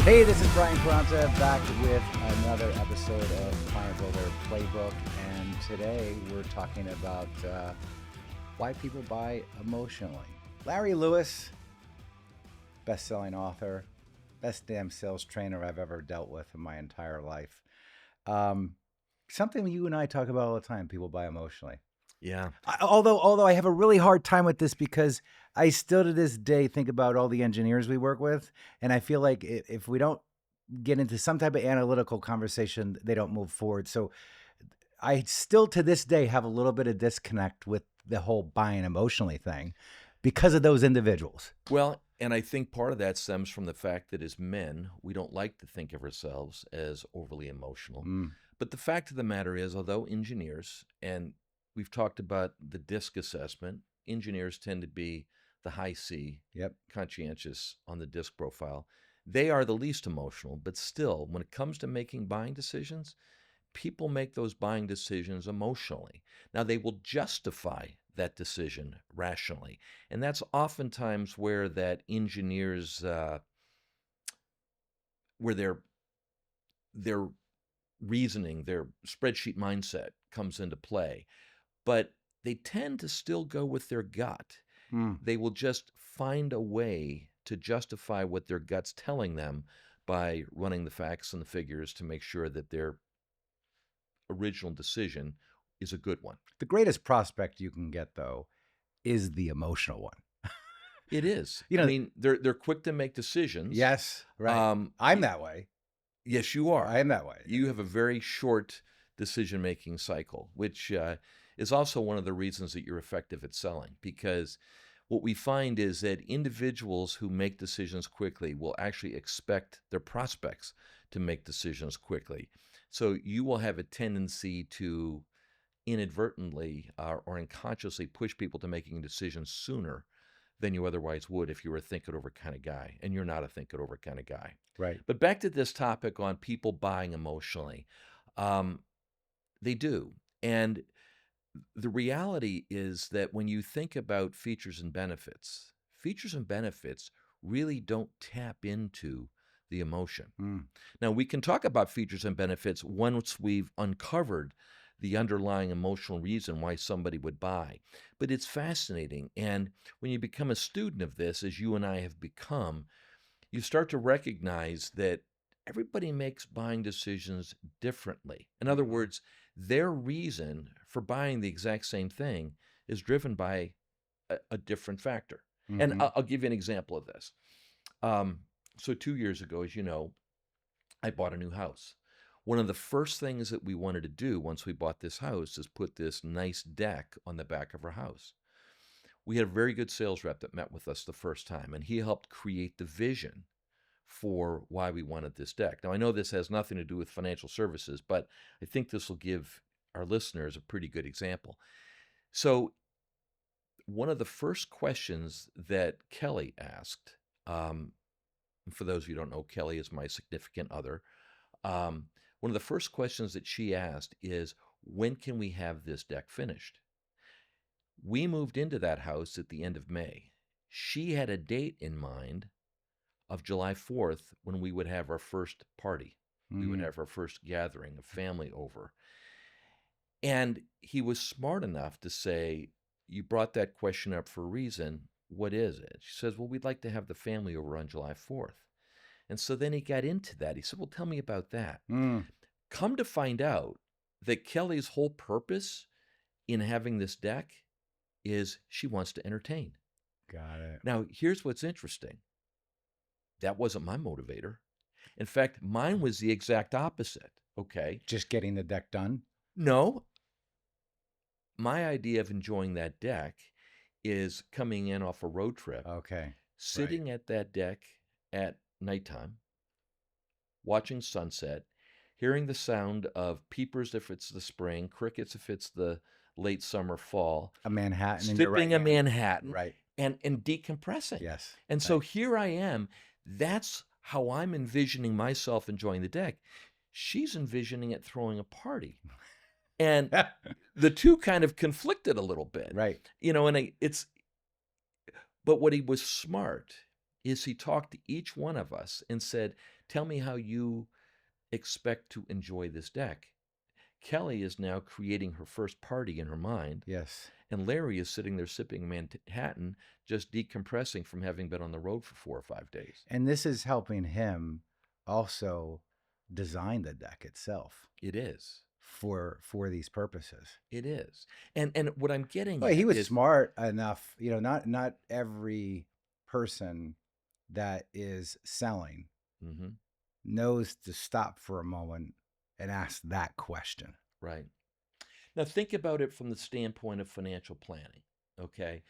Hey, this is Brian Carranza back with another episode of Client Builder Playbook. And today we're talking about why people buy emotionally. Larry Lewis, best-selling author, best damn sales trainer I've ever dealt with in my entire life. Something you and I talk about all the time, people buy emotionally. Yeah. Although I have a really hard time with this because I still to this day think about all the engineers we work with. And I feel like if we don't get into some type of analytical conversation, they don't move forward. So I still to this day have a little bit of disconnect with the whole buying emotionally thing because of those individuals. Well, and I think part of that stems from the fact that as men, we don't like to think of ourselves as overly emotional. But the fact of the matter is, although engineers, and we've talked about the DISC assessment, engineers tend to be the high C, conscientious on the DISC profile. They are the least emotional, but still, when it comes to making buying decisions, people make those buying decisions emotionally. Now, they will justify that decision rationally. And that's oftentimes where that engineers, where their reasoning, their spreadsheet mindset comes into play. But they tend to still go with their gut. They will just find a way to justify what their gut's telling them by running the facts and the figures to make sure that their original decision is a good one. The greatest prospect you can get, though, is the emotional one. It is. You know, I mean, they're quick to make decisions. Yes, right. I'm that way. Yes, you are. I am that way. You have a very short decision-making cycle, which is also one of the reasons that you're effective at selling, because what we find is that individuals who make decisions quickly will actually expect their prospects to make decisions quickly. So you will have a tendency to inadvertently or unconsciously push people to making decisions sooner than you otherwise would if you were a think-it-over kind of guy, and you're not a think-it-over kind of guy. Right. But back to this topic on people buying emotionally. They do. And the reality is that when you think about features and benefits really don't tap into the emotion. Now, we can talk about features and benefits once we've uncovered the underlying emotional reason why somebody would buy. But it's fascinating. And when you become a student of this, as you and I have become, you start to recognize that everybody makes buying decisions differently. In other words, their reason for buying the exact same thing is driven by a different factor. And I'll give you an example of this. So 2 years ago, as you know, I bought a new house. One of the first things that we wanted to do once we bought this house is put this nice deck on the back of our house. We had a very good sales rep that met with us the first time, and he helped create the vision for why we wanted this deck. Now, I know this has nothing to do with financial services, but I think this will give our listeners a pretty good example. So one of the first questions that Kelly asked, for those of you who don't know, Kelly is my significant other. One of the first questions that she asked is, when can we have this deck finished? We moved into that house at the end of May. She had a date in mind of July 4th when we would have our first party. We would have our first gathering of family over. And he was smart enough to say, you brought that question up for a reason. What is it? She says, well, we'd like to have the family over on July 4th. And so then he got into that. He said, well, tell me about that. Come to find out that Kelly's whole purpose in having this deck is she wants to entertain. Got it. Now, here's what's interesting. That wasn't my motivator. In fact, mine was the exact opposite. Okay. Just getting the deck done? No. My idea of enjoying that deck is coming in off a road trip. Okay. Sitting at that deck at nighttime, watching sunset, hearing the sound of peepers if it's the spring, crickets if it's the late summer, fall. A Manhattan. Sipping a Manhattan. Right. And decompressing. Yes. And so here I am. That's how I'm envisioning myself enjoying the deck. She's envisioning it throwing a party. And the two kind of conflicted a little bit. Right. You know, and but what he was smart is he talked to each one of us and said, Tell me how you expect to enjoy this deck. Kelly is now creating her first party in her mind, Yes. and Larry is sitting there sipping Manhattan, just decompressing from having been on the road for 4 or 5 days. And this is helping him also design the deck itself It is. for these purposes. It is. And what I'm getting Well, at he was is smart enough, not every person that is selling Mhm, knows to stop for a moment and ask that question. right. Now think about it from the standpoint of financial planning. Okay.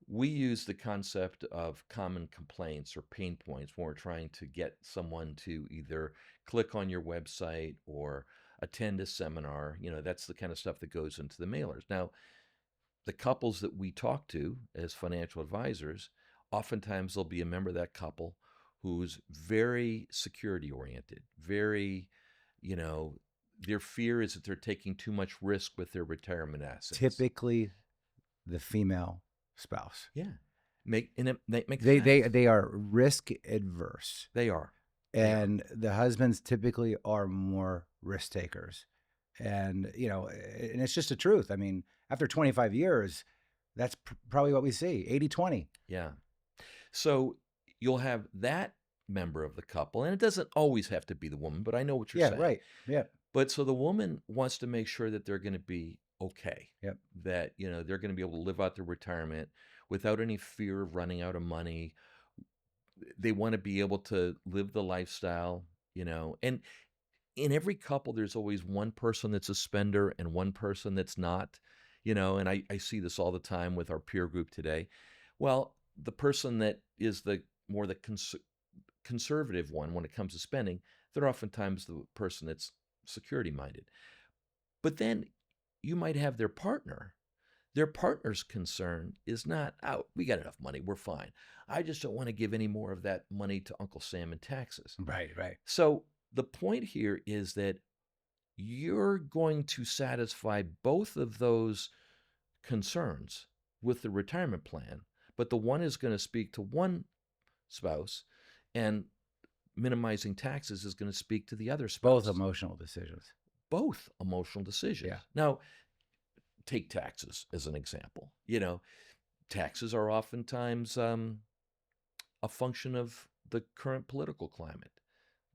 We use the concept of common complaints or pain points when we're trying to get someone to either click on your website or attend a seminar. That's the kind of stuff that goes into the mailers. Now, the couples that we talk to as financial advisors, oftentimes there'll be a member of that couple who's very security oriented, very, you know, their fear is that they're taking too much risk with their retirement assets. Typically, the female spouse. Yeah. That makes They sense. they are risk adverse, They are. and the husbands typically are more risk takers. And and it's just the truth. I mean, after 25 years, that's probably what we see. 80-20. Yeah. So you'll have that member of the couple, and it doesn't always have to be the woman, but I know what you're Yeah, saying. right. Yeah. But so the woman wants to make sure that they're going to be okay. Yep. That, they're going to be able to live out their retirement without any fear of running out of money. They want to be able to live the lifestyle, and in every couple, there's always one person that's a spender and one person that's not, and I see this all the time with our peer group today. Well, the person that is the conservative one when it comes to spending, they're oftentimes the person that's security minded. But then you might have their partner. Their partner's concern is not, oh, we got enough money, we're fine. I just don't want to give any more of that money to Uncle Sam in taxes. Right. So the point here is that you're going to satisfy both of those concerns with the retirement plan, but the one is going to speak to one spouse, and minimizing taxes is going to speak to the other spouse. Both emotional decisions. Both emotional decisions. Yeah. Now, take taxes as an example. Taxes are oftentimes a function of the current political climate.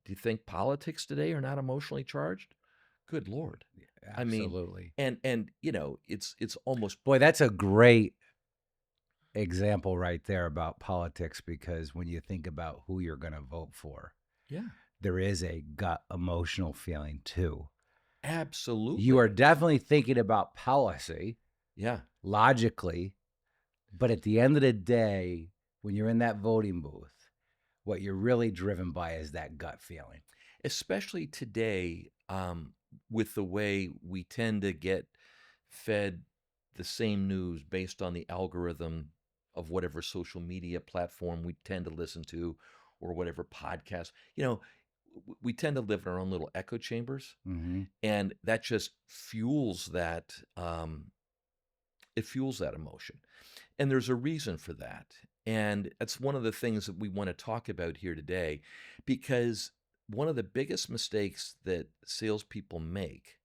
Do you think politics today are not emotionally charged? Good Lord. Absolutely. I mean, and it's almost, boy, that's a great example right there about politics, because when you think about who you're going to vote for, yeah, there is a gut emotional feeling too. absolutely. You are definitely thinking about policy, yeah, logically, but at the end of the day, when you're in that voting booth, what you're really driven by is that gut feeling. Especially today, with the way we tend to get fed the same news based on the algorithm of whatever social media platform we tend to listen to, or whatever podcast. We tend to live in our own little echo chambers, Mm-hmm. and that just fuels that. It fuels that emotion, and there's a reason for that. And that's one of the things that we want to talk about here today, because one of the biggest mistakes that salespeople make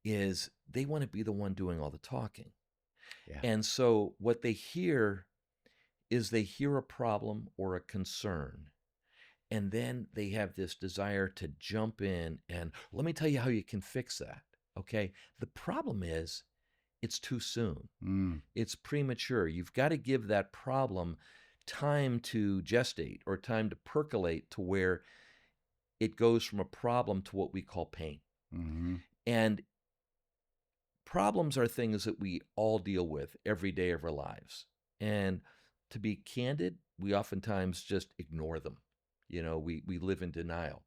is they want to be the one doing all the talking. Yeah. And so what they hear is they hear a problem or a concern, and then they have this desire to jump in and let me tell you how you can fix that. Okay. The problem is it's too soon. It's premature. You've got to give that problem time to gestate or time to percolate to where it goes from a problem to what we call pain. Mm-hmm. And problems are things that we all deal with every day of our lives. And to be candid, we oftentimes just ignore them. We live in denial.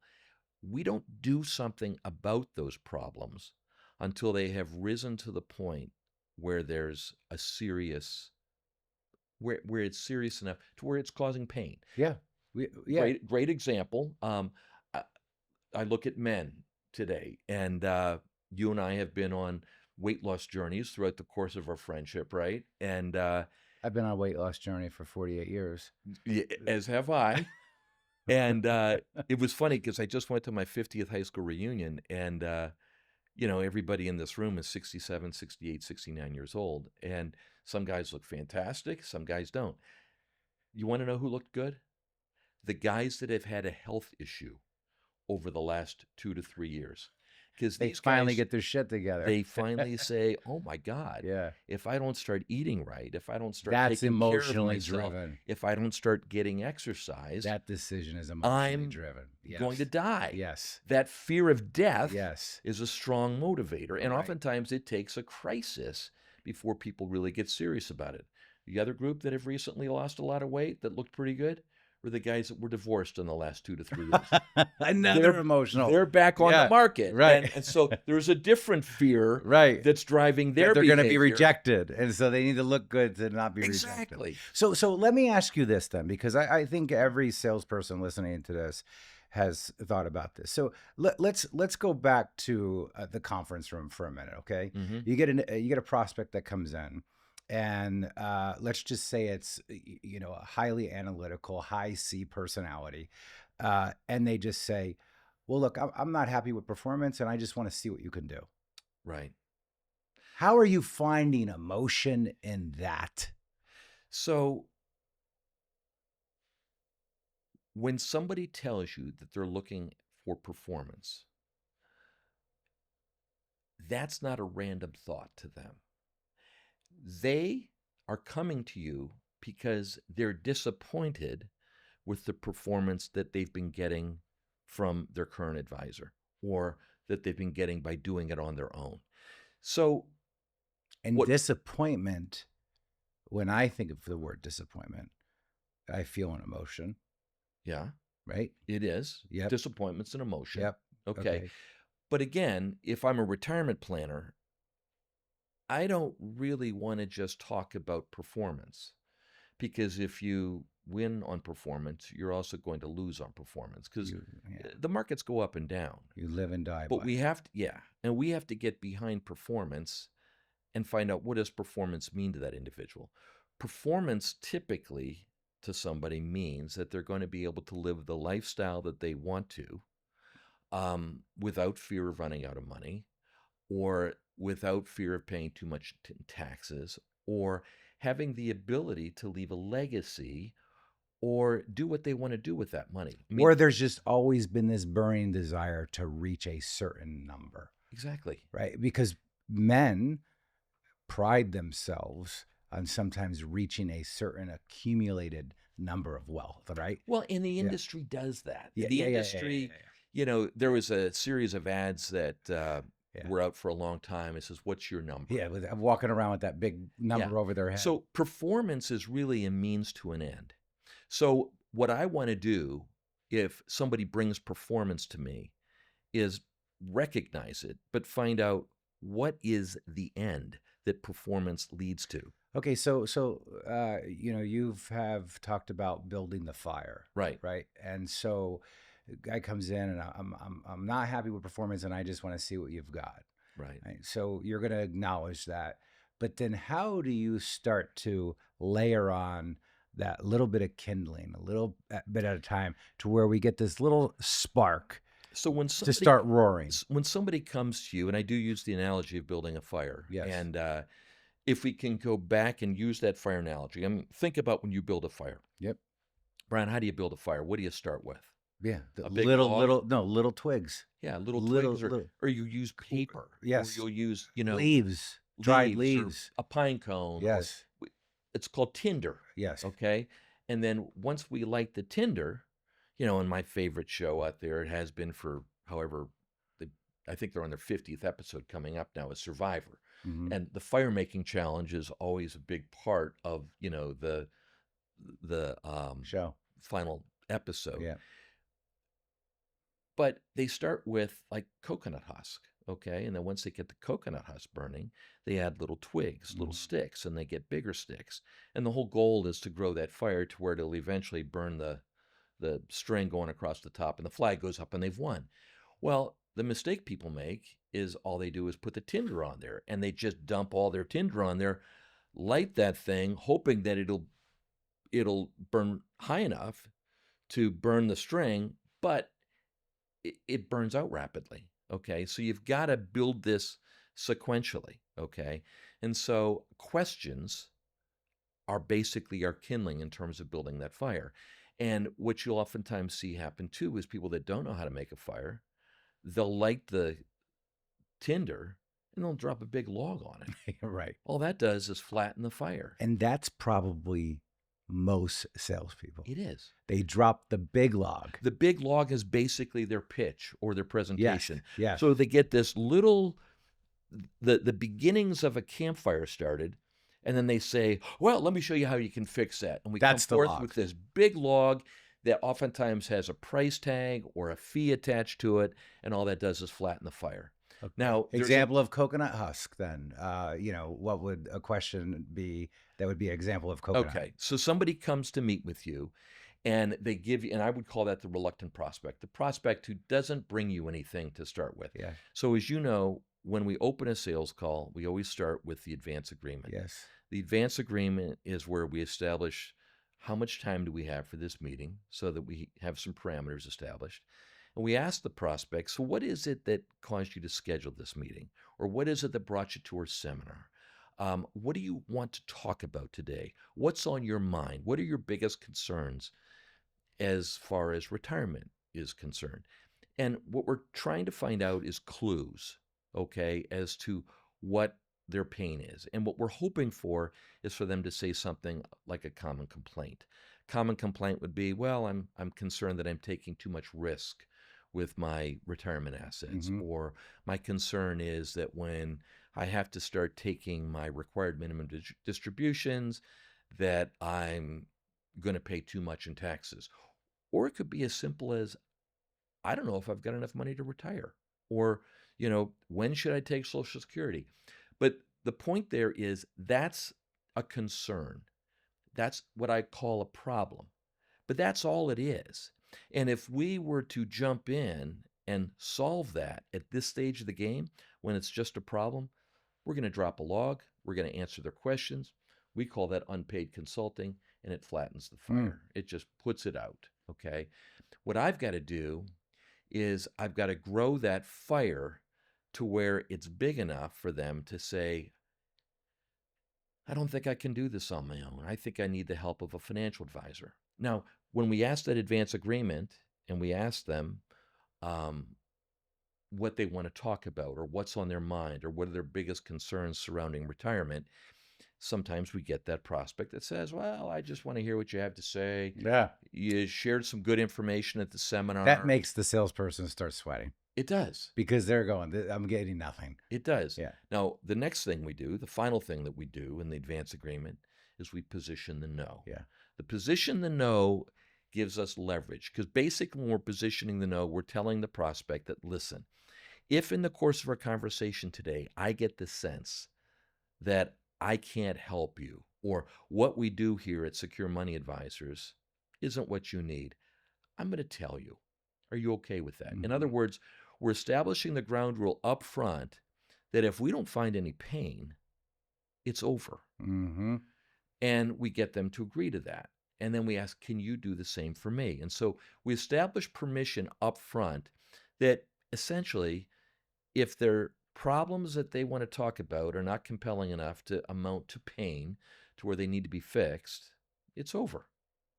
We don't do something about those problems until they have risen to the point where there's a serious, where it's serious enough to where it's causing pain. Yeah. Great example. I look at men today, and you and I have been on weight loss journeys throughout the course of our friendship, right? And I've been on a weight loss journey for 48 years. as have I. And it was funny because I just went to my 50th high school reunion, and everybody in this room is 67, 68, 69 years old, and some guys look fantastic, some guys don't. You want to know who looked good? The guys that have had a health issue over the last 2 to 3 years. Because They these finally guys, get their shit together. they finally say, oh my God, Yeah. if I don't start eating right, if I don't start That's taking care of emotionally myself, driven. if I don't start getting exercise, That decision is emotionally I'm driven. going Yes. to die. Yes. That fear of death Yes. is a strong motivator. And Right. oftentimes it takes a crisis before people really get serious about it. The other group that have recently lost a lot of weight that looked pretty good were the guys that were divorced in the last 2 to 3 years. Another emotional. They're back on Yeah, the market. right. And so there's a different fear Right. that's driving their That they're going to be behavior. rejected, and so they need to look good to not be rejected. Exactly. So let me ask you this then, because I think every salesperson listening to this has thought about this. So let's go back to the conference room for a minute, okay? Mm-hmm. You get a prospect that comes in, and let's just say it's a highly analytical, high C personality, and they just say, "Well, look, I'm not happy with performance, and I just want to see what you can do." Right. How are you finding emotion in that? So when somebody tells you that they're looking for performance, that's not a random thought to them. They are coming to you because they're disappointed with the performance that they've been getting from their current advisor, or that they've been getting by doing it on their own. So, disappointment, when I think of the word disappointment, I feel an emotion. Yeah. Right? It is. Yep. Disappointment's an emotion. Yep. Okay. But again, if I'm a retirement planner, I don't really want to just talk about performance, because if you win on performance, you're also going to lose on performance, because the markets go up and down. You live and die. But we have to get behind performance and find out, what does performance mean to that individual. Performance typically to somebody means that they're going to be able to live the lifestyle that they want to, without fear of running out of money, or without fear of paying too much taxes, or having the ability to leave a legacy, or do what they want to do with that money. Or there's just always been this burning desire to reach a certain number. Exactly. Right? Because men pride themselves on sometimes reaching a certain accumulated number of wealth, right? Well, and the industry does that. Yeah, the industry, there was a series of ads that were out for a long time. It says, what's your number? Yeah, I'm walking around with that big number over their head. So performance is really a means to an end. So what I want to do, if somebody brings performance to me, is recognize it, but find out, what is the end that performance leads to. Okay, so you've talked about building the fire, right? And so, a guy comes in, and I'm not happy with performance, and I just want to see what you've got, right? So you're going to acknowledge that, but then how do you start to layer on that little bit of kindling, a little bit at a time, to where we get this little spark? So when somebody, to start roaring. When somebody comes to you, and I do use the analogy of building a fire. Yes. And if we can go back and use that fire analogy, I mean, think about when you build a fire. Yep. Brian, how do you build a fire? What do you start with? Yeah, a big little twigs. Yeah, little twigs, or you use paper. Yes. Or you'll use leaves, dried leaves, a pine cone. Yes. It's called tinder. Yes. Okay. And then once we light the tinder, in my favorite show out there, it has been for however, I think they're on their 50th episode coming up now, is Survivor. Mm-hmm. And the fire making challenge is always a big part of, the show final episode. Yeah. But they start with like coconut husk. Okay. And then once they get the coconut husk burning, they add little twigs, little sticks, and they get bigger sticks. And the whole goal is to grow that fire to where it'll eventually burn the string going across the top, and the flag goes up, and they've won. Well, the mistake people make is all they do is put the tinder on there, and they just dump all their tinder on there, light that thing, hoping that it'll burn high enough to burn the string, but it burns out rapidly. Okay. So you've got to build this sequentially. Okay. And so questions are basically our kindling in terms of building that fire. And what you'll oftentimes see happen too is people that don't know how to make a fire, they'll light the tinder and they'll drop a big log on it. Right. All that does is flatten the fire. And that's probably most salespeople. It is. They drop the big log. The big log is basically their pitch or their presentation. Yes. So they get this little, the beginnings of a campfire started, and then they say, well, let me show you how you can fix that. And we That's come the forth log. with this big log that oftentimes has a price tag or a fee attached to it, and all that does is flatten the fire. Okay. Now, example of coconut husk, then. What would a question be that would be an example of coconut? Okay, so somebody comes to meet with you, and they give you, and I would call that the reluctant prospect, the prospect who doesn't bring you anything to start with. Yeah. So as you know, when we open a sales call, we always start with the advance agreement. Yes. The advance agreement is where we establish how much time do we have for this meeting so that we have some parameters established. And we ask the prospect, so what is it that caused you to schedule this meeting? Or what is it that brought you to our seminar? What do you want to talk about today? What's on your mind? What are your biggest concerns as far as retirement is concerned? And what we're trying to find out is clues, okay, as to what their pain is. And what we're hoping for is for them to say something like a common complaint. Common complaint would be, well, I'm concerned that I'm taking too much risk with my retirement assets, or my concern is that when I have to start taking my required minimum distributions, that I'm going to pay too much in taxes. Or it could be as simple as, I don't know if I've got enough money to retire, or, when should I take Social Security? But the point there is that's a concern. That's what I call a problem. But that's all it is. And if we were to jump in and solve that at this stage of the game, when it's just a problem, we're going to drop a log. We're going to answer their questions. We call that unpaid consulting, and it flattens the fire. It just puts it out, okay? What I've got to do is I've got to grow that fire to where it's big enough for them to say, I don't think I can do this on my own. I think I need the help of a financial advisor. Now, when we ask that advance agreement and we ask them what they want to talk about or what's on their mind or what are their biggest concerns surrounding retirement, sometimes we get that prospect that says, well, I just want to hear what you have to say. Yeah. You shared some good information at the seminar. That makes the salesperson start sweating. It does. Because they're going, I'm getting nothing. It does. Yeah. Now, the next thing we do, the final thing that we do in the advance agreement is we position the no. Yeah. The position the no gives us leverage because basically when we're positioning the no, we're telling the prospect that, listen, if in the course of our conversation today, I get the sense that I can't help you or what we do here at Secure Money Advisors isn't what you need, I'm going to tell you. Are you okay with that? In other words, we're establishing the ground rule up front that if we don't find any pain, it's over. And we get them to agree to that. And then we ask, can you do the same for me? And so we establish permission up front that essentially, if their problems that they want to talk about are not compelling enough to amount to pain to where they need to be fixed, it's over.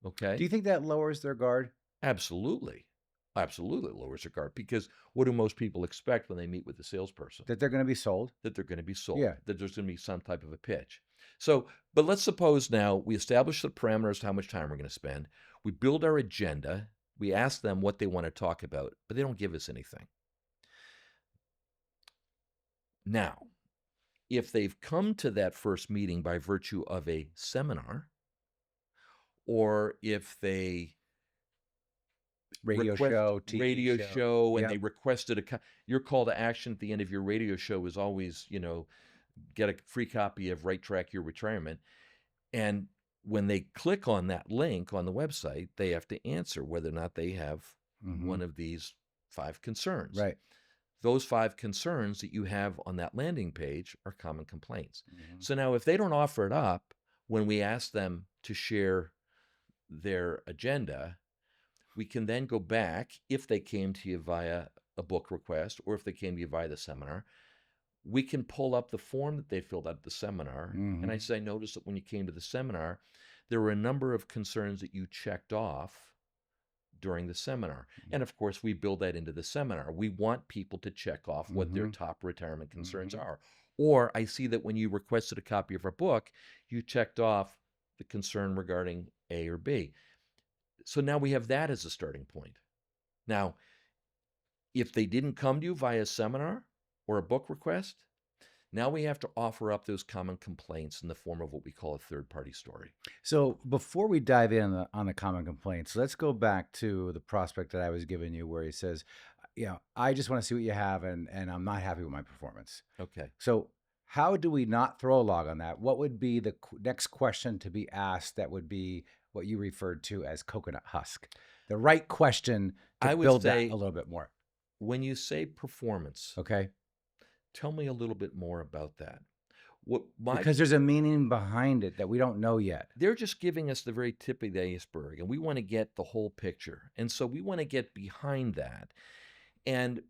Okay? Do you think that lowers their guard? Absolutely. Absolutely lowers their guard because what do most people expect when they meet with the salesperson? That they're going to be sold? That they're going to be sold. Yeah. That there's going to be some type of a pitch. So, but let's suppose now we establish the parameters, how much time we're going to spend. We build our agenda. We ask them what they want to talk about, but they don't give us anything. Now, if they've come to that first meeting by virtue of a seminar, or if they radio show, and they requested your call to action at the end of your radio show is always, get a free copy of Right Track Your Retirement. And when they click on that link on the website, they have to answer whether or not they have one of these 5 concerns. Right. Those 5 concerns that you have on that landing page are common complaints. So now if they don't offer it up when we ask them to share their agenda, We can then go back if they came to you via a book request or if they came to you via the seminar. We can pull up the form that they filled out at the seminar. And I say, I noticed that when you came to the seminar, there were a number of concerns that you checked off during the seminar. And of course, we build that into the seminar. We want people to check off what their top retirement concerns are. Or I see that when you requested a copy of our book, you checked off the concern regarding A or B. So now we have that as a starting point. Now, if they didn't come to you via seminar or a book request, now we have to offer up those common complaints in the form of what we call a third-party story. So before we dive in on the common complaints, let's go back to the prospect that I was giving you where he says, I just want to see what you have and I'm not happy with my performance. Okay. So how do we not throw a log on that? What would be the next question to be asked that would be what you referred to as coconut husk? The right question to I would build say, that a little bit more. When you say performance, Okay. tell me a little bit more about that. Because there's a meaning behind it that we don't know yet. They're just giving us the very tip of the iceberg, and we want to get the whole picture. And so we want to get behind that. And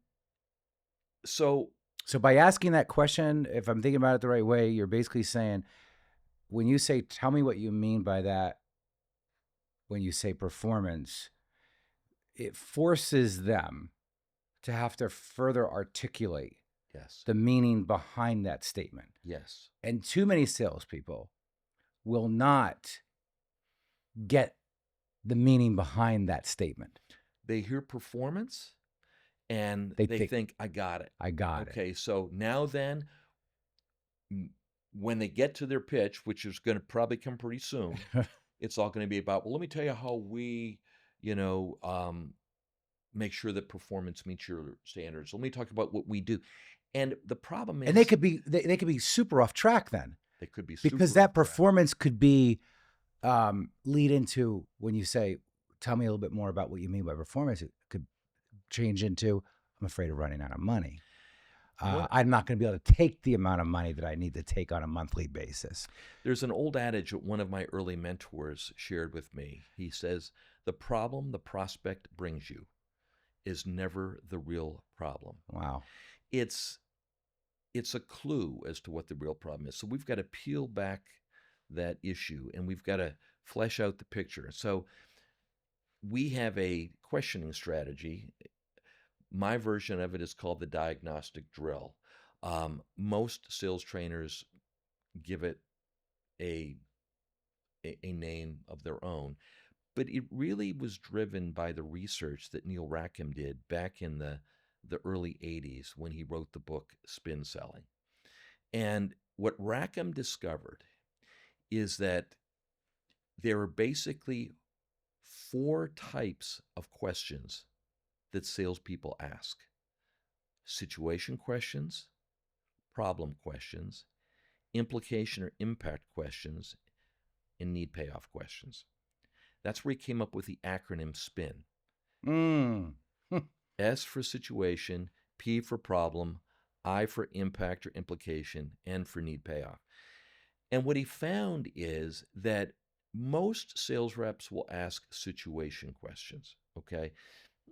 so by asking that question, if I'm thinking about it the right way, you're basically saying, when you say, tell me what you mean by that, when you say performance, it forces them to have to further articulate the meaning behind that statement. Yes. And too many salespeople will not get the meaning behind that statement. They hear performance and they think, I got it. I got it. Okay, so now then, when they get to their pitch, which is going to probably come pretty soon, it's all going to be about, well, let me tell you how we, make sure that performance meets your standards. Let me talk about what we do. And the problem is, and they could be super off track then. They could be because that performance could be lead into when you say, tell me a little bit more about what you mean by performance. It could change into, I'm afraid of running out of money. I'm not going to be able to take the amount of money that I need to take on a monthly basis. There's an old adage that one of my early mentors shared with me. He says, the problem the prospect brings you is never the real problem. Wow. It's a clue as to what the real problem is. So we've got to peel back that issue and we've got to flesh out the picture. So we have a questioning strategy. My version of it is called the diagnostic drill. Most sales trainers give it a name of their own, but it really was driven by the research that Neil Rackham did back in the early 80s when he wrote the book Spin Selling. And what Rackham discovered is that there are basically 4 types of questions that salespeople ask: situation questions, problem questions, implication or impact questions, and need payoff questions. That's where he came up with the acronym SPIN. S for situation, P for problem, I for impact or implication, N for need payoff. And what he found is that most sales reps will ask situation questions, okay?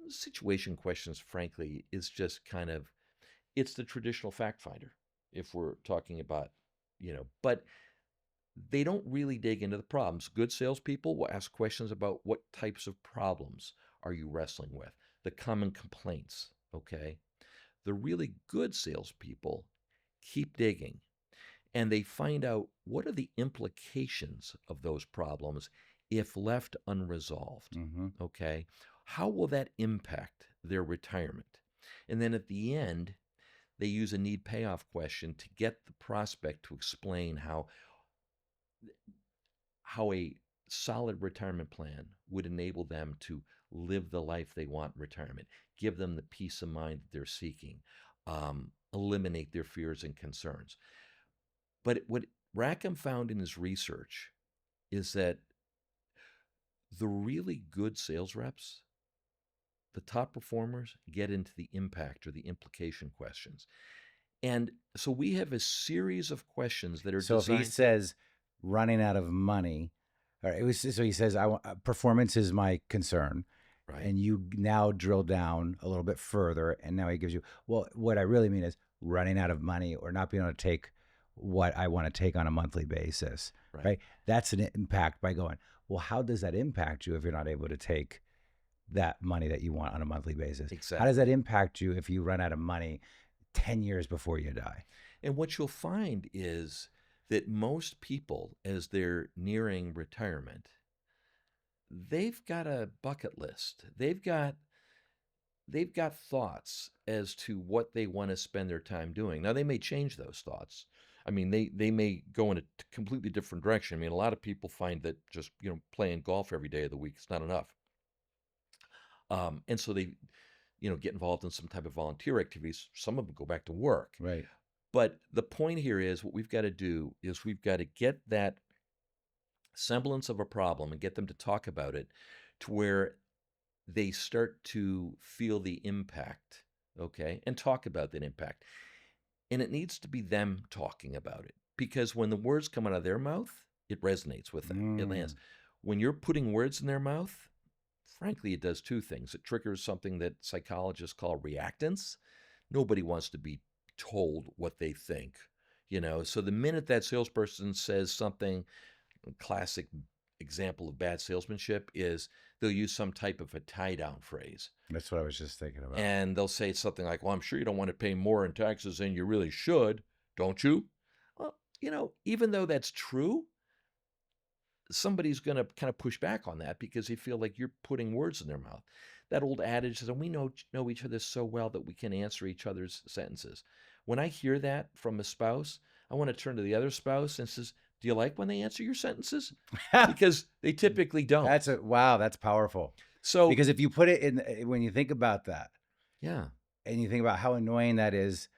Situation questions, frankly, is just kind of, it's the traditional fact finder if we're talking about, but they don't really dig into the problems. Good salespeople will ask questions about what types of problems are you wrestling with, the common complaints, okay? The really good salespeople keep digging and they find out what are the implications of those problems if left unresolved, okay? How will that impact their retirement? And then at the end, they use a need payoff question to get the prospect to explain how a solid retirement plan would enable them to live the life they want in retirement, give them the peace of mind that they're seeking, eliminate their fears and concerns. But what Rackham found in his research is that the really good sales reps, the top performers, get into the impact or the implication questions. And so we have a series of questions that are so designed. If he says running out of money, so he says, performance is my concern. Right. And you now drill down a little bit further, and now he gives you, well, what I really mean is running out of money or not being able to take what I want to take on a monthly basis, Right. right? That's an impact by going, well, how does that impact you if you're not able to take that money that you want on a monthly basis? How does Exactly. that impact you if you run out of money 10 years before you die? And what you'll find is that most people, as they're nearing retirement, they've got a bucket list. They've got thoughts as to what they want to spend their time doing. Now they may change those thoughts. I mean, they may go in a completely different direction. I mean, a lot of people find that just playing golf every day of the week is not enough, and so they get involved in some type of volunteer activities. Some of them go back to work. Right. But the point here is what we've got to do is we've got to get that semblance of a problem and get them to talk about it to where they start to feel the impact, okay, and talk about that impact. And it needs to be them talking about it because when the words come out of their mouth, it resonates with them. It lands. When you're putting words in their mouth, frankly, it does two things. It triggers something that psychologists call reactance. Nobody wants to be told what they think, So the minute that salesperson says something, a classic example of bad salesmanship is they'll use some type of a tie-down phrase. That's what I was just thinking about. And they'll say something like, well, I'm sure you don't want to pay more in taxes than you really should, don't you? Well, even though that's true, somebody's going to kind of push back on that because they feel like you're putting words in their mouth. That old adage says, and we know each other so well that we can answer each other's sentences. When I hear that from a spouse, I want to turn to the other spouse and says, do you like when they answer your sentences? Because they typically don't. Wow, that's powerful. So because if you put it in, when you think about that, yeah, and you think about how annoying that is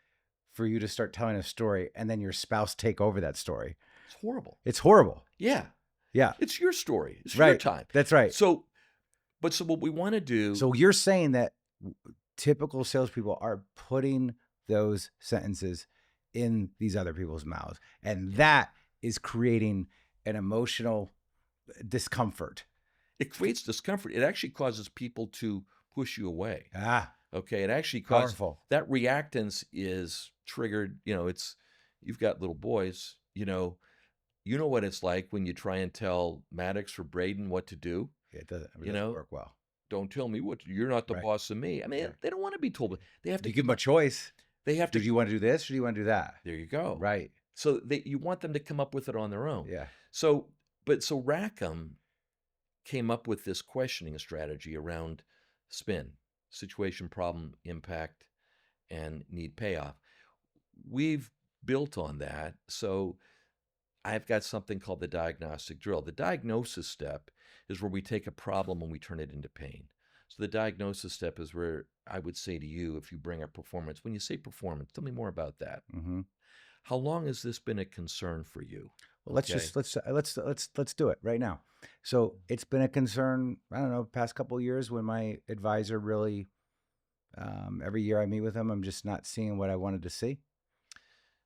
for you to start telling a story and then your spouse take over that story. It's horrible. It's horrible. Yeah. Yeah. It's your story. It's right. your time. That's right. So what we want to do. So you're saying that typical salespeople are putting those sentences in these other people's mouths, and that is creating an emotional discomfort. It creates discomfort. It actually causes people to push you away. Okay. It actually causes powerful. That reactance is triggered. You've got little boys, you know what it's like when you try and tell Maddox or Braden what to do. It doesn't work well. Don't tell me you're not the boss of me. I mean, they don't want to be told. They have to give them a choice. They have to. Do you want to do this or do you want to do that? There you go. Right. So you want them to come up with it on their own. Yeah. So Rackham came up with this questioning strategy around SPIN, situation, problem, impact, and need payoff. We've built on that. So I've got something called the diagnostic drill. The diagnosis step is where we take a problem and we turn it into pain. So the diagnosis step is where I would say to you, if you bring up performance, when you say performance, tell me more about that. Mm-hmm. How long has this been a concern for you? Well, let's do it right now. So it's been a concern, I don't know, past couple of years when my advisor really, every year I meet with him, I'm just not seeing what I wanted to see.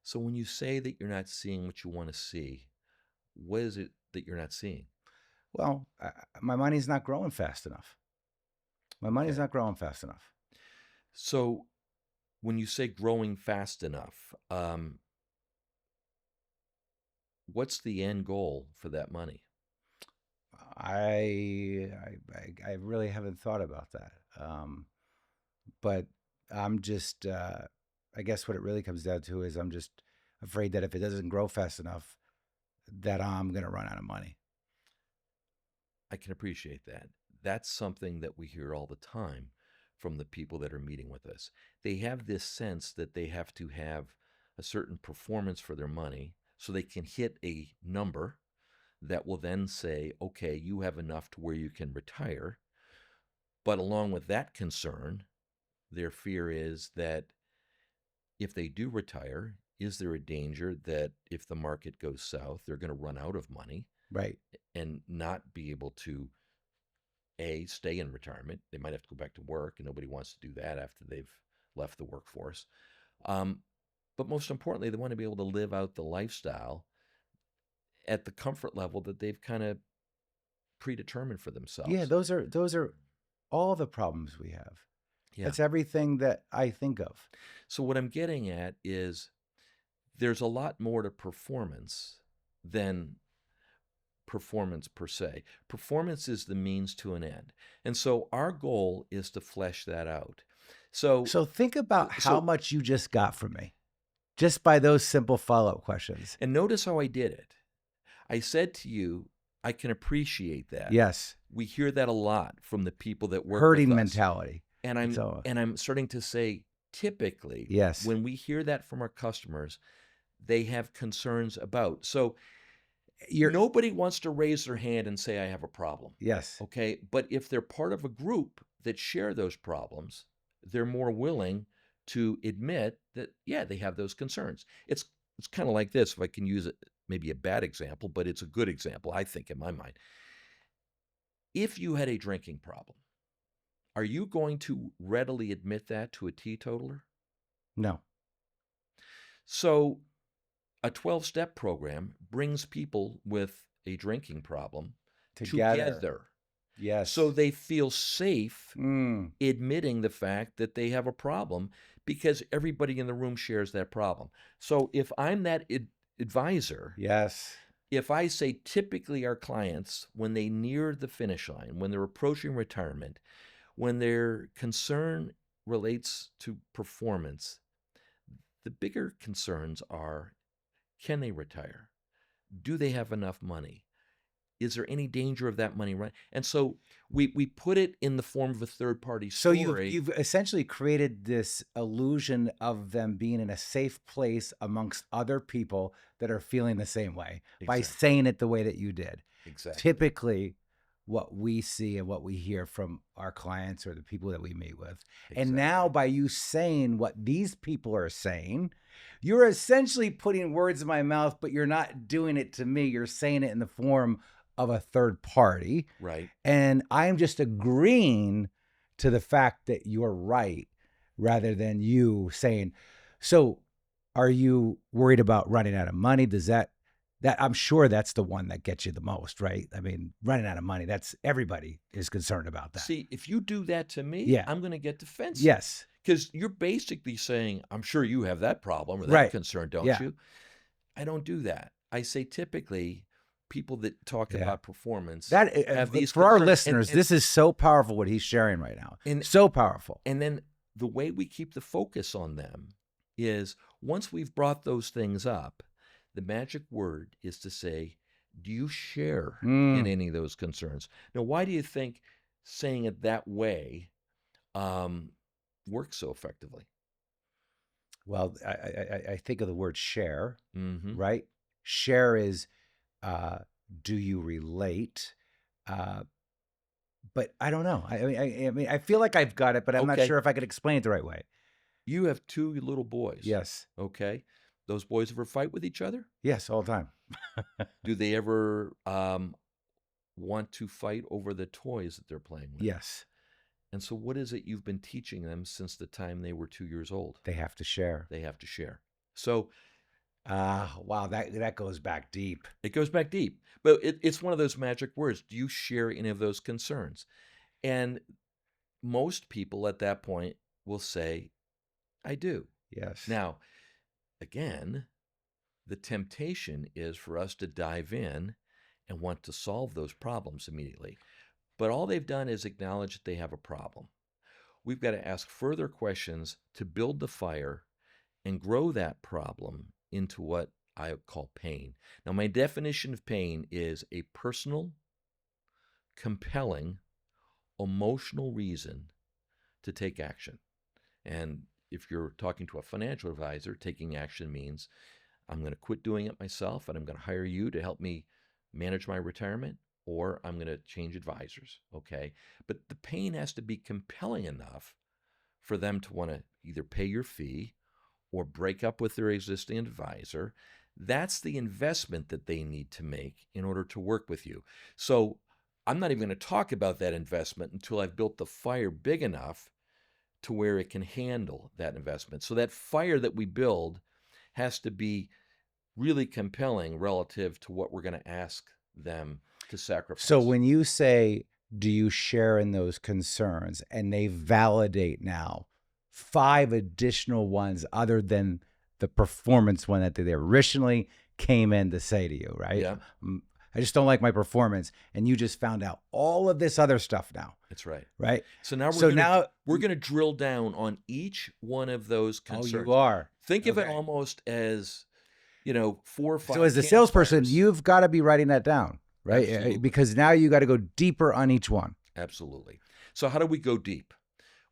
So when you say that you're not seeing what you want to see, what is it that you're not seeing? Well, my money's not growing fast enough. Not growing fast enough. So when you say growing fast enough, what's the end goal for that money? I really haven't thought about that. But I'm just, I guess what it really comes down to is I'm just afraid that if it doesn't grow fast enough, that I'm going to run out of money. I can appreciate that. That's something that we hear all the time from the people that are meeting with us. They have this sense that they have to have a certain performance for their money so they can hit a number that will then say, okay, you have enough to where you can retire. But along with that concern, their fear is that if they do retire, is there a danger that if the market goes south, they're going to run out of money? Right. And not be able to, stay in retirement. They might have to go back to work, and nobody wants to do that after they've left the workforce. But most importantly, they want to be able to live out the lifestyle at the comfort level that they've kind of predetermined for themselves. Yeah, those are all the problems we have. Yeah. That's everything that I think of. So what I'm getting at is there's a lot more to performance than performance per se. Performance is the means to an end. And so our goal is to flesh that out. So So think about how so much you just got from me just by those simple follow-up questions. and notice how I did it. I said to you, I can appreciate that. Yes. We hear that a lot from the people that work Herding with us. mentality. And I'm starting to say typically Yes. when we hear that from our customers, they have concerns about. So nobody wants to raise their hand and say I have a problem. Yes. Okay? But if they're part of a group that share those problems, they're more willing to admit that yeah, they have those concerns. It's kind of like this, if I can use it, maybe a bad example, but it's a good example, I think, in my mind. If you had a drinking problem, are you going to readily admit that to a teetotaler? No. So a 12-step program brings people with a drinking problem together. Yes. So they feel safe admitting the fact that they have a problem because everybody in the room shares that problem. So if I'm that advisor, yes, if I say typically our clients, when they near the finish line, when they're approaching retirement, when their concern relates to performance, the bigger concerns are, can they retire? Do they have enough money? Is there any danger of that money running? And so we put it in the form of a third-party story. So you've essentially created this illusion of them being in a safe place amongst other people that are feeling the same way by saying it the way that you did. Exactly. Typically, what we see and what we hear from our clients or the people that we meet with. And now by you saying what these people are saying, you're essentially putting words in my mouth, but you're not doing it to me. You're saying it in the form of a third party. Right. And I'm just agreeing to the fact that you're right rather than you saying, so are you worried about running out of money? Does that I'm sure that's the one that gets you the most, right? I mean, running out of money, that's everybody is concerned about that. See, if you do that to me, Yeah. I'm going to get defensive. Yes. Because you're basically saying, I'm sure you have that problem or that concern, don't you? I don't do that. I say typically people that talk about performance have these for our concerns. listeners, this is so powerful what he's sharing right now. So powerful. And then the way we keep the focus on them is once we've brought those things up, the magic word is to say, do you share in any of those concerns? Now, why do you think saying it that way works so effectively? Well, I think of the word share, right? Share is, do you relate? But I don't know. I mean, I feel like I've got it, but I'm not sure if I could explain it the right way. You have two little boys. Yes. Okay. Those boys ever fight with each other? Yes, all the time. Do they ever want to fight over the toys that they're playing with? Yes. And so what is it you've been teaching them since the time they were 2 years old? They have to share. They have to share. So wow, that goes back deep. It goes back deep. But it's one of those magic words. Do you share any of those concerns? And most people at that point will say, I do. Yes. Now, again, the temptation is for us to dive in and want to solve those problems immediately. But all they've done is acknowledge that they have a problem. We've got to ask further questions to build the fire and grow that problem into what I call pain. Now, my definition of pain is a personal, compelling, emotional reason to take action. And if you're talking to a financial advisor, taking action means I'm going to quit doing it myself and I'm going to hire you to help me manage my retirement, or I'm going to change advisors, okay? But the pain has to be compelling enough for them to want to either pay your fee or break up with their existing advisor. That's the investment that they need to make in order to work with you. So I'm not even going to talk about that investment until I've built the fire big enough to where it can handle that investment. So that fire that we build has to be really compelling relative to what we're going to ask them to sacrifice. So when you say do you share in those concerns? And they validate now 5 additional ones other than the performance one that they originally came in to say to you, right? Yeah, I just don't like my performance. And you just found out all of this other stuff now, that's right. right? So now So now, we're gonna drill down on each one of those oh, concerns. you are. Think of it Okay. almost as, 4 or 5 So as the salesperson, campfires. you've got to be writing that down, right? Absolutely. Because now you got to go deeper on each one. Absolutely. So how do we go deep?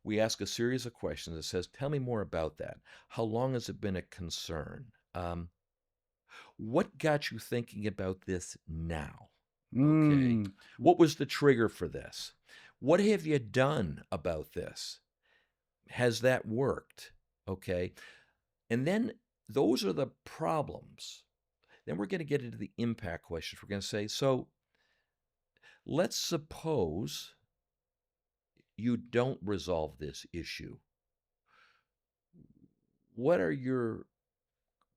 We ask a series of questions that says, tell me more about that. How long has it been a concern? What got you thinking about this now? Okay. Mm. What was the trigger for this? What have you done about this? Has that worked? Okay. And then those are the problems. Then we're going to get into the impact questions. We're going to say, so let's suppose you don't resolve this issue. What are your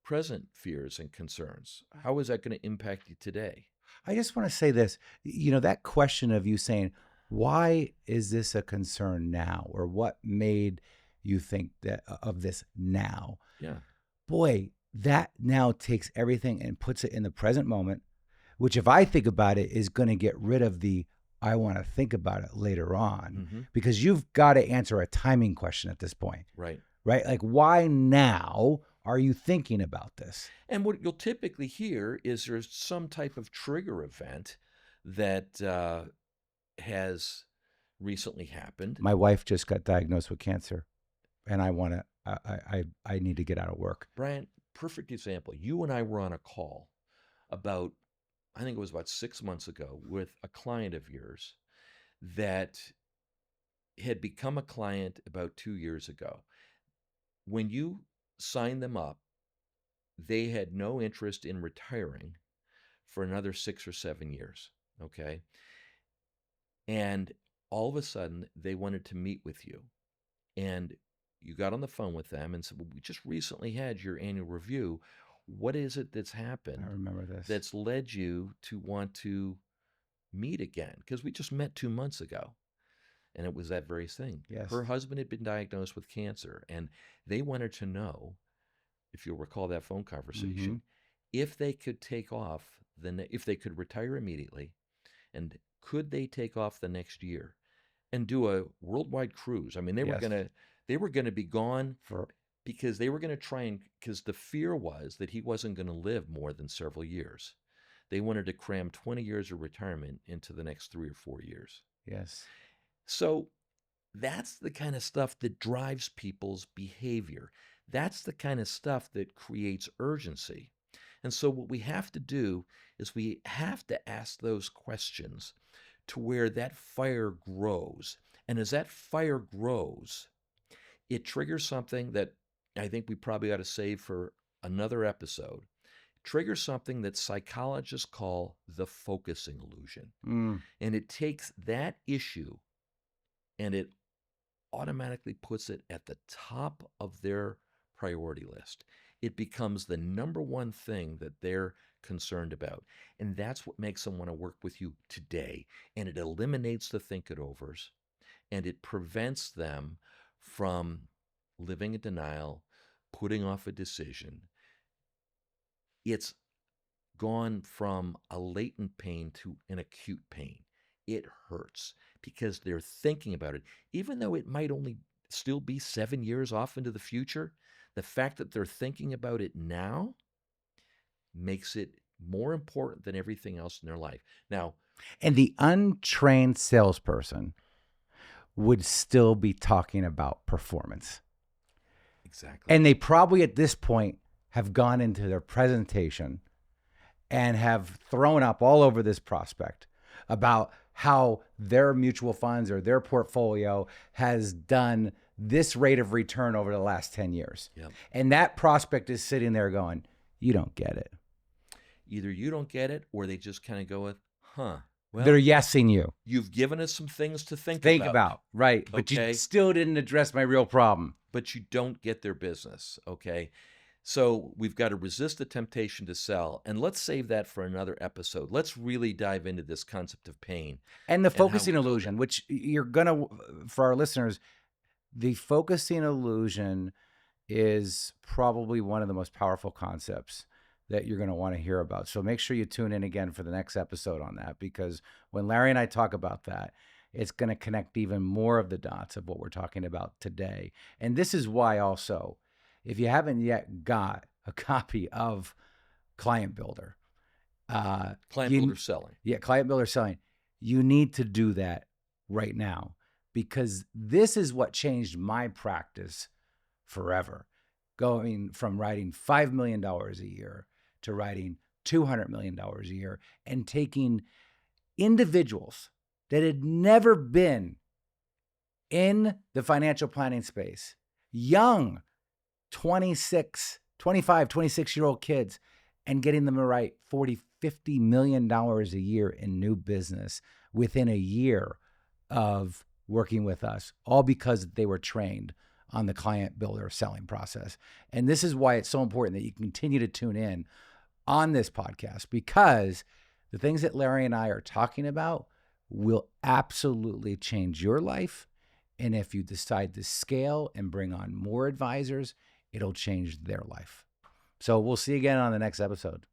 present fears and concerns? How is that going to impact you today? I just want to say this, that question of you saying, why is this a concern now? Or what made you think that of this now? Yeah. Boy, that now takes everything and puts it in the present moment, which if I think about it is going to get rid of the I want to think about it later on, because you've got to answer a timing question at this point. Right. Right? Like, why now are you thinking about this? And what you'll typically hear is there's some type of trigger event that has recently happened. My wife just got diagnosed with cancer, and I need to get out of work. Brian, perfect example. You and I were on a call about, I think it was about 6 months ago, with a client of yours that had become a client about 2 years ago. When you signed them up, they had no interest in retiring for another 6 or 7 years. Okay. And all of a sudden, they wanted to meet with you. And you got on the phone with them and said, well, we just recently had your annual review. What is it that's happened? I remember this. That's led you to want to meet again? Because we just met 2 months ago. And it was that very thing. Yes. Her husband had been diagnosed with cancer, and they wanted to know, if you'll recall that phone conversation, if they could take off, if they could retire immediately, and could they take off the next year and do a worldwide cruise? I mean, they were gonna be gone because they were gonna try because the fear was that he wasn't gonna live more than several years. They wanted to cram 20 years of retirement into the next 3 or 4 years. Yes. So that's the kind of stuff that drives people's behavior. That's the kind of stuff that creates urgency. And so what we have to do is we have to ask those questions to where that fire grows. And as that fire grows, it triggers something that I think we probably ought to save for another episode. Triggers something that psychologists call the focusing illusion. And it takes that issue and it automatically puts it at the top of their priority list. It becomes the number one thing that they're concerned about. And that's what makes them want to work with you today. And it eliminates the think-it-overs, and it prevents them from living in denial, putting off a decision. It's gone from a latent pain to an acute pain. It hurts because they're thinking about it. Even though it might only still be 7 years off into the future, the fact that they're thinking about it now makes it more important than everything else in their life. Now, and the untrained salesperson would still be talking about performance. Exactly. And they probably at this point have gone into their presentation and have thrown up all over this prospect about how their mutual funds or their portfolio has done this rate of return over the last 10 years. Yep. And that prospect is sitting there going, you don't get it. Either you don't get it, or they just kind of go with, well, they're yesing you. You've given us some things to think about. Right. But okay. You still didn't address my real problem. But you don't get their business. Okay. So we've got to resist the temptation to sell. And let's save that for another episode. Let's really dive into this concept of pain And the and how focusing we build illusion, which you're going to, for our listeners, the focusing illusion is probably one of the most powerful concepts that you're going to want to hear about. So make sure you tune in again for the next episode on that, because when Larry and I talk about that, it's going to connect even more of the dots of what we're talking about today. And this is why also, if you haven't yet got a copy of Client Builder, Client Builder Selling. Yeah, Client Builder Selling, you need to do that right now, because this is what changed my practice forever. Going from writing $5 million a year to writing $200 million a year, and taking individuals that had never been in the financial planning space, young 25, 26-year-old kids, and getting them to write $40-50 million a year in new business within a year of working with us, all because they were trained on the Client Builder selling process. And this is why it's so important that you continue to tune in on this podcast, because the things that Larry and I are talking about will absolutely change your life. And if you decide to scale and bring on more advisors, it'll change their life. So we'll see you again on the next episode.